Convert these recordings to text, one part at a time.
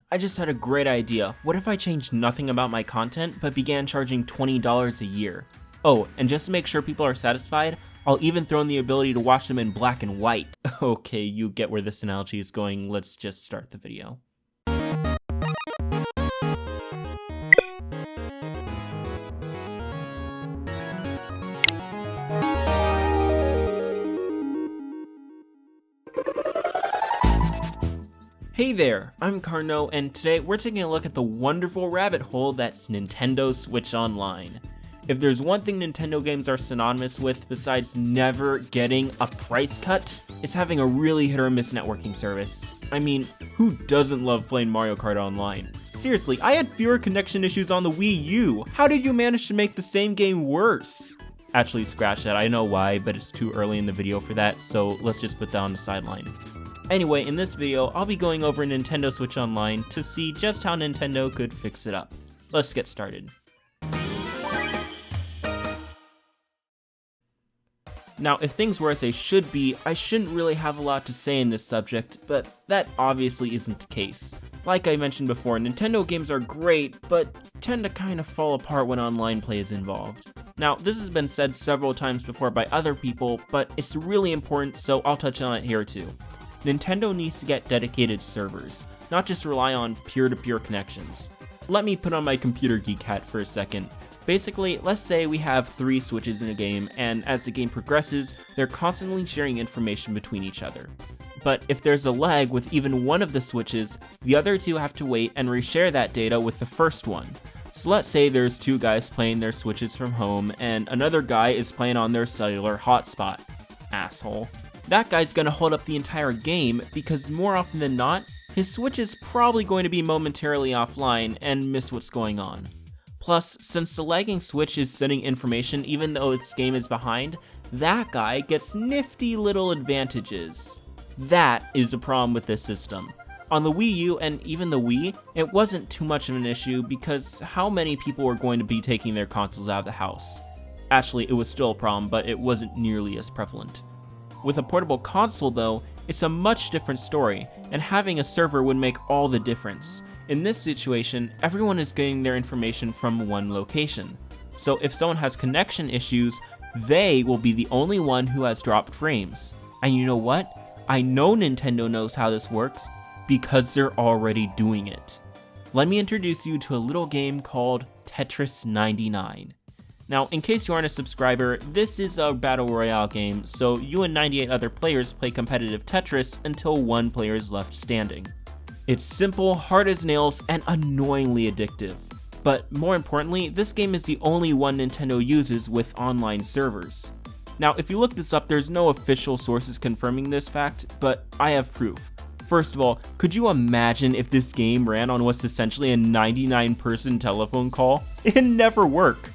I just had a great idea. What if I changed nothing about my content, but began charging $20 a year? Oh, and just to make sure people are satisfied, I'll even throw in the ability to watch them in black and white. Okay, you get where this analogy is going, let's just start the video. Hey there, I'm Kardino, and today we're taking a look at the wonderful rabbit hole that's Nintendo Switch Online. If there's one thing Nintendo games are synonymous with besides never getting a price cut, it's having a really hit or miss networking service. I mean, who doesn't love playing Mario Kart Online? Seriously, I had fewer connection issues on the Wii U. How did you manage to make the same game worse? Actually, scratch that, I know why, but it's too early in the video for that, so let's just put that on the sideline. Anyway, in this video, I'll be going over Nintendo Switch Online to see just how Nintendo could fix it up. Let's get started. Now, if things were as they should be, I shouldn't really have a lot to say in this subject, but that obviously isn't the case. Like I mentioned before, Nintendo games are great, but tend to kind of fall apart when online play is involved. Now, this has been said several times before by other people, but it's really important, so I'll touch on it here too. Nintendo needs to get dedicated servers, not just rely on peer-to-peer connections. Let me put on my computer geek hat for a second. Basically, let's say we have 3 Switches in a game, and as the game progresses, they're constantly sharing information between each other. But if there's a lag with even one of the Switches, the other 2 have to wait and reshare that data with the first one. So let's say there's 2 guys playing their Switches from home, and another guy is playing on their cellular hotspot. Asshole. That guy's gonna hold up the entire game because more often than not, his Switch is probably going to be momentarily offline and miss what's going on. Plus, since the lagging Switch is sending information even though its game is behind, that guy gets nifty little advantages. That is the problem with this system. On the Wii U and even the Wii, it wasn't too much of an issue because how many people were going to be taking their consoles out of the house? Actually, it was still a problem, but it wasn't nearly as prevalent. With a portable console though, it's a much different story, and having a server would make all the difference. In this situation, everyone is getting their information from one location. So if someone has connection issues, they will be the only one who has dropped frames. And you know what? I know Nintendo knows how this works, because they're already doing it. Let me introduce you to a little game called Tetris 99. Now, in case you aren't a subscriber, this is a battle royale game, so you and 98 other players play competitive Tetris until one player is left standing. It's simple, hard as nails, and annoyingly addictive. But more importantly, this game is the only one Nintendo uses with online servers. Now, if you look this up, there's no official sources confirming this fact, but I have proof. First of all, could you imagine if this game ran on what's essentially a 99-person telephone call? It'd never work.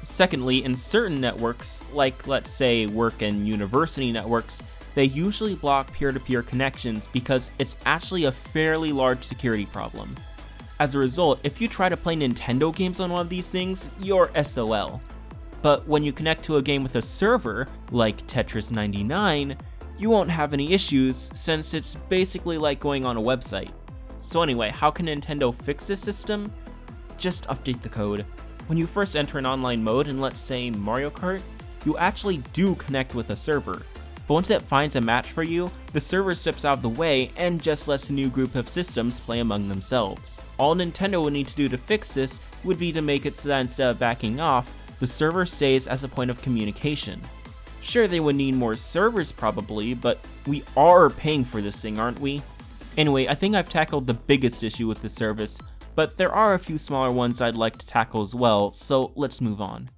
Secondly, in certain networks, like let's say work and university networks, they usually block peer-to-peer connections because it's actually a fairly large security problem. As a result, if you try to play Nintendo games on one of these things, you're SOL. But when you connect to a game with a server, like Tetris 99, you won't have any issues since it's basically like going on a website. So anyway, how can Nintendo fix this system? Just update the code. When you first enter an online mode in, let's say, Mario Kart, you actually do connect with a server. But once it finds a match for you, the server steps out of the way and just lets a new group of systems play among themselves. All Nintendo would need to do to fix this would be to make it so that instead of backing off, the server stays as a point of communication. Sure, they would need more servers probably, but we are paying for this thing, aren't we? Anyway, I think I've tackled the biggest issue with the service, but there are a few smaller ones I'd like to tackle as well, so let's move on.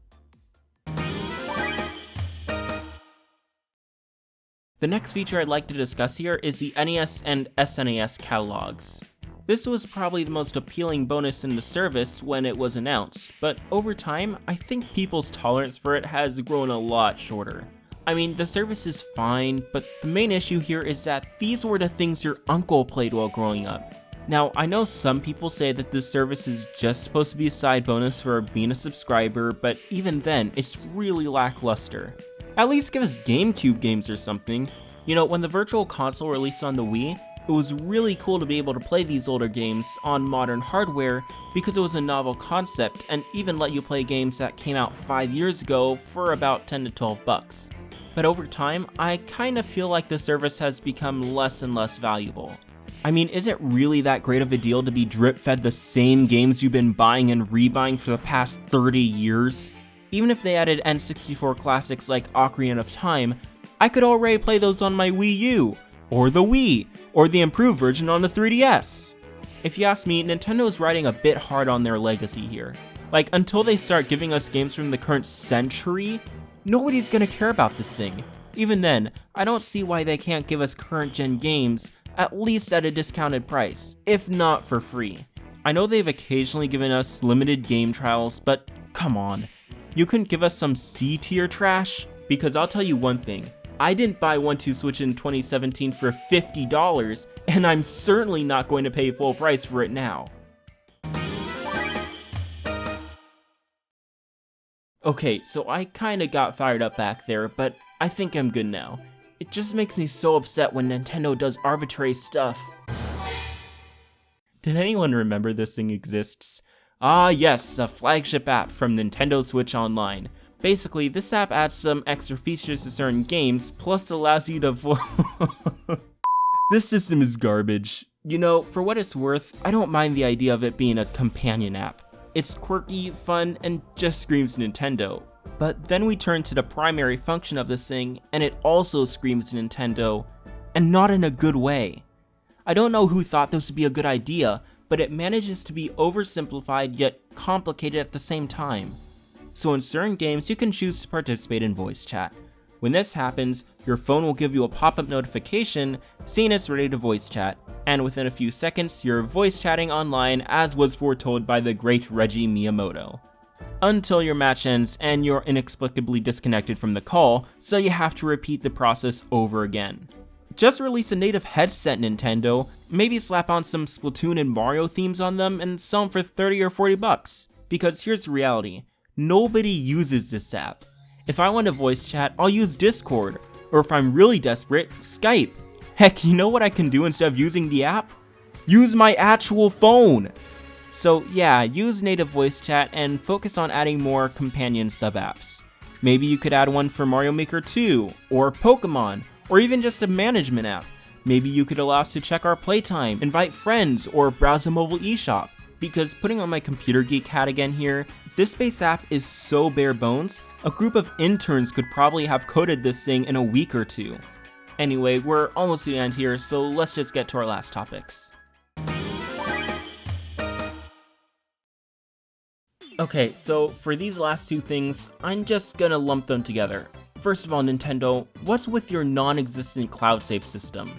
The next feature I'd like to discuss here is the NES and SNES catalogs. This was probably the most appealing bonus in the service when it was announced, but over time, I think people's tolerance for it has grown a lot shorter. I mean, the service is fine, but the main issue here is that these were the things your uncle played while growing up. Now, I know some people say that this service is just supposed to be a side bonus for being a subscriber, but even then, it's really lackluster. At least give us GameCube games or something. You know, when the Virtual Console released on the Wii, It was really cool to be able to play these older games on modern hardware because it was a novel concept and even let you play games that came out 5 years ago for about 10 to 12 bucks. But over time, I kinda feel like the service has become less and less valuable. I mean, is it really that great of a deal to be drip-fed the same games you've been buying and rebuying for the past 30 years? Even if they added N64 classics like Ocarina of Time, I could already play those on my Wii U, or the Wii, or the improved version on the 3DS. If you ask me, Nintendo's riding a bit hard on their legacy here. Like, until they start giving us games from the current century, nobody's gonna care about this thing. Even then, I don't see why they can't give us current-gen games, at least at a discounted price, if not for free. I know they've occasionally given us limited game trials, but come on. You couldn't give us some C-tier trash? Because I'll tell you one thing, I didn't buy 1-2-Switch in 2017 for $50, and I'm certainly not going to pay full price for it now. Okay, so I kinda got fired up back there, but I think I'm good now. It just makes me so upset when Nintendo does arbitrary stuff. Did anyone remember this thing exists? Ah yes, a flagship app from Nintendo Switch Online. Basically, this app adds some extra features to certain games, plus allows you to This system is garbage. You know, for what it's worth, I don't mind the idea of it being a companion app. It's quirky, fun, and just screams Nintendo. But then we turn to the primary function of this thing, and it also screams Nintendo, and not in a good way. I don't know who thought this would be a good idea, but it manages to be oversimplified yet complicated at the same time. So in certain games, you can choose to participate in voice chat. When this happens, your phone will give you a pop-up notification saying it's ready to voice chat, and within a few seconds, you're voice chatting online as was foretold by the great Reggie Miyamoto. Until your match ends and you're inexplicably disconnected from the call, so you have to repeat the process over again. Just release a native headset, Nintendo, maybe slap on some Splatoon and Mario themes on them and sell them for 30 or 40 bucks. Because here's the reality, nobody uses this app. If I want to voice chat, I'll use Discord, or if I'm really desperate, Skype. Heck, you know what I can do instead of using the app? Use my actual phone! So yeah, use native voice chat and focus on adding more companion sub-apps. Maybe you could add one for Mario Maker 2, or Pokemon, or even just a management app. Maybe you could allow us to check our playtime, invite friends, or browse a mobile eShop. Because putting on my computer geek hat again here, this base app is so bare bones, a group of interns could probably have coded this thing in a week or two. Anyway, we're almost to the end here, so let's just get to our last topics. Okay, so for these last two things, I'm just gonna lump them together. First of all, Nintendo, what's with your non-existent cloud save system?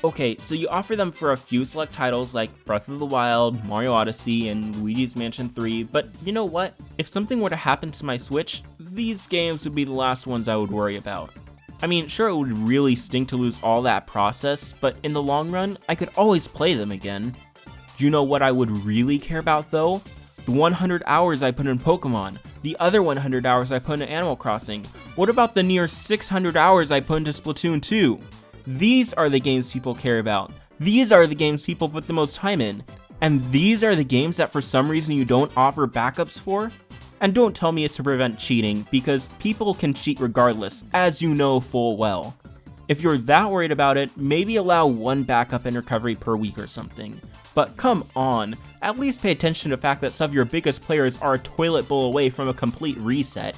Okay, so you offer them for a few select titles like Breath of the Wild, Mario Odyssey, and Luigi's Mansion 3, but you know what? If something were to happen to my Switch, these games would be the last ones I would worry about. I mean, sure, it would really stink to lose all that process, but in the long run, I could always play them again. Do you know what I would really care about though? The 100 hours I put in Pokemon, the other 100 hours I put into Animal Crossing. What about the near 600 hours I put into Splatoon 2? These are the games people care about. These are the games people put the most time in. And these are the games that for some reason you don't offer backups for? And don't tell me it's to prevent cheating, because people can cheat regardless, as you know full well. If you're that worried about it, maybe allow one backup and recovery per week or something. But come on, at least pay attention to the fact that some of your biggest players are a toilet bowl away from a complete reset.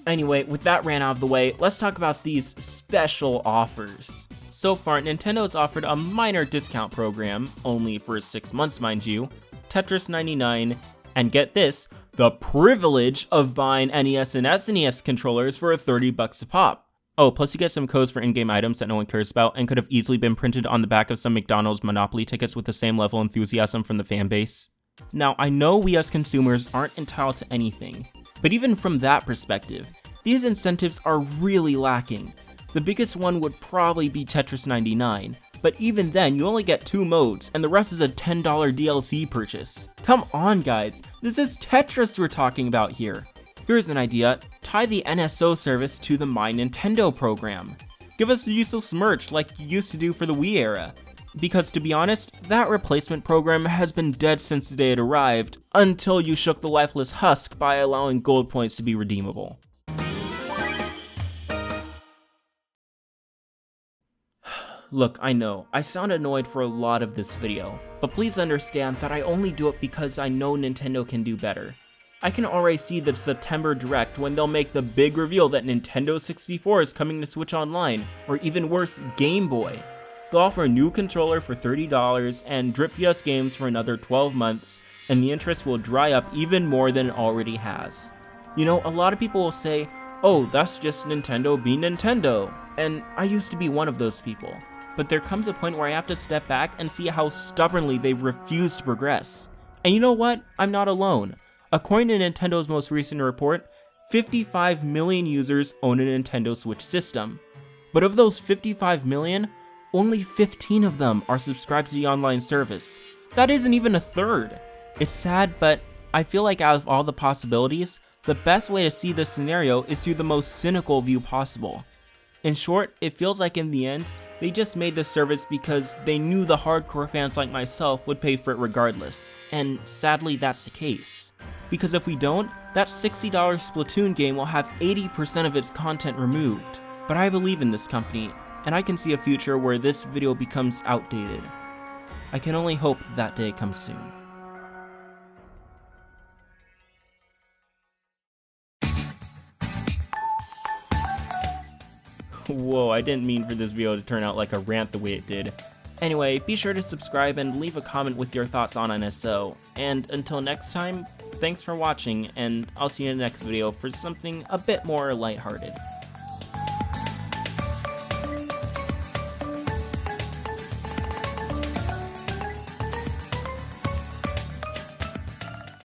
Anyway, with that rant out of the way, let's talk about these special offers. So far, Nintendo has offered a minor discount program, only for 6 months mind you, Tetris 99, and get this, the privilege of buying NES and SNES controllers for 30 bucks a pop. Oh, plus you get some codes for in-game items that no one cares about and could have easily been printed on the back of some McDonald's Monopoly tickets with the same level of enthusiasm from the fan base. Now, I know we as consumers aren't entitled to anything, but even from that perspective, these incentives are really lacking. The biggest one would probably be Tetris 99, but even then you only get 2 modes and the rest is a $10 DLC purchase. Come on guys, this is Tetris we're talking about here. Here's an idea, tie the NSO service to the My Nintendo program. Give us useless merch like you used to do for the Wii era. Because to be honest, that replacement program has been dead since the day it arrived, until you shook the lifeless husk by allowing gold points to be redeemable. Look, I know, I sound annoyed for a lot of this video, but please understand that I only do it because I know Nintendo can do better. I can already see the September Direct when they'll make the big reveal that Nintendo 64 is coming to Switch Online, or even worse, Game Boy. They'll offer a new controller for $30 and Drip PS games for another 12 months, and the interest will dry up even more than it already has. You know, a lot of people will say, oh, that's just Nintendo being Nintendo, and I used to be one of those people. But there comes a point where I have to step back and see how stubbornly they refuse to progress. And you know what? I'm not alone. According to Nintendo's most recent report, 55 million users own a Nintendo Switch system. But of those 55 million, only 15 of them are subscribed to the online service. That isn't even a third. It's sad, but I feel like out of all the possibilities, the best way to see this scenario is through the most cynical view possible. In short, it feels like in the end, they just made this service because they knew the hardcore fans like myself would pay for it regardless, and sadly that's the case. Because if we don't, that $60 Splatoon game will have 80% of its content removed. But I believe in this company, and I can see a future where this video becomes outdated. I can only hope that day comes soon. Whoa, I didn't mean for this video to turn out like a rant the way it did. Anyway, be sure to subscribe and leave a comment with your thoughts on NSO. And until next time, thanks for watching, and I'll see you in the next video for something a bit more lighthearted.